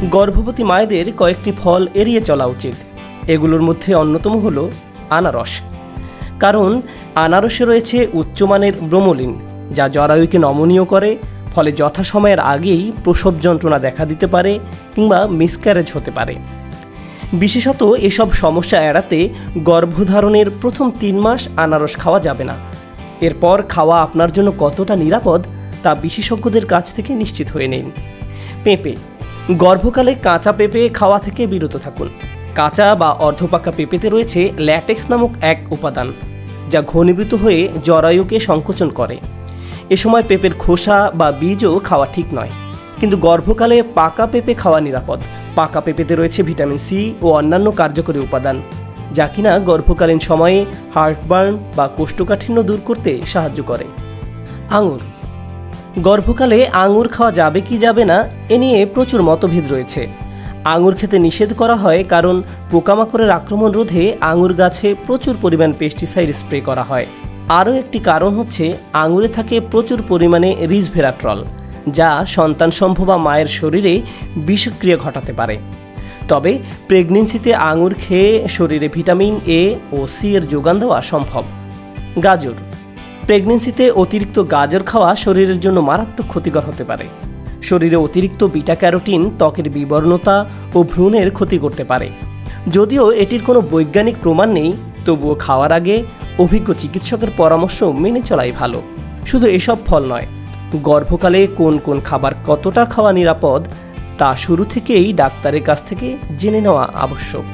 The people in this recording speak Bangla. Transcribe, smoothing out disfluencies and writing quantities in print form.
গর্ভবতী মায়েদের কয়েকটি ফল এড়িয়ে চলা উচিত। এগুলোর মধ্যে অন্যতম হলো আনারস। কারণ আনারসে রয়েছে উচ্চমানের ব্রোমোলিন, যা জরায়ুকে নমনীয় করে, ফলে যথাসময়ের আগেই প্রসব যন্ত্রণা দেখা দিতে পারে কিংবা মিসক্যারেজ হতে পারে। বিশেষত এসব সমস্যা এড়াতে গর্ভধারণের প্রথম 3 মাস আনারস খাওয়া যাবে না। এরপর খাওয়া আপনার জন্য কতটা নিরাপদ তা বিশেষজ্ঞদের কাছ থেকে নিশ্চিত হয়ে নিন। পেঁপে। গর্ভকালে কাঁচা পেঁপে খাওয়া থেকে বিরত থাকুন। কাঁচা বা অর্ধপাকা পেঁপেতে রয়েছে ল্যাটেক্স নামক এক উপাদান, যা ঘনীভূত হয়ে জরায়ুকে সংকোচন করে। এ সময় পেঁপের খোসা বা বীজও খাওয়া ঠিক নয়। কিন্তু গর্ভকালে পাকা পেঁপে খাওয়া নিরাপদ। পাকা পেঁপেতে রয়েছে ভিটামিন সি ও অন্যান্য কার্যকরী উপাদান, যা কিনা গর্ভকালীন সময়ে হার্টবার্ন বা কোষ্ঠকাঠিন্য দূর করতে সাহায্য করে। আঙুর। গর্ভকালে আঙুর খাওয়া যাবে কি যাবে না এ নিয়ে প্রচুর মতভেদ রয়েছে। আঙুর খেতে নিষেধ করা হয় কারণ পোকামাকড়ের আক্রমণ রোধে আঙুর গাছে প্রচুর পরিমাণ পেস্টিসাইড স্প্রে করা হয়। আরও একটি কারণ হচ্ছে আঙুরে থাকে প্রচুর পরিমাণে রিসভেরাট্রল, যা সন্তানসম্ভবা মায়ের শরীরে বিষক্রিয়া ঘটাতে পারে। তবে প্রেগনেন্সিতে আঙুর খেয়ে শরীরে ভিটামিন এ ও সি এর যোগান দেওয়া সম্ভব। গাজর। প্রেগনেন্সিতে অতিরিক্ত গাজর খাওয়া শরীরের জন্য মারাত্মক ক্ষতিকর হতে পারে। শরীরে অতিরিক্ত বিটা ক্যারোটিন ত্বকের বিবর্ণতা ও ভ্রূণের ক্ষতি করতে পারে। যদিও এটির কোনো বৈজ্ঞানিক প্রমাণ নেই, তবুও খাওয়ার আগে অভিজ্ঞ চিকিৎসকের পরামর্শ মেনে চলাই ভালো। শুধু এসব ফল নয়, গর্ভকালে কোন কোন খাবার কতটা খাওয়া নিরাপদ তা শুরু থেকেই ডাক্তারের কাছ থেকে জেনে নেওয়া আবশ্যক।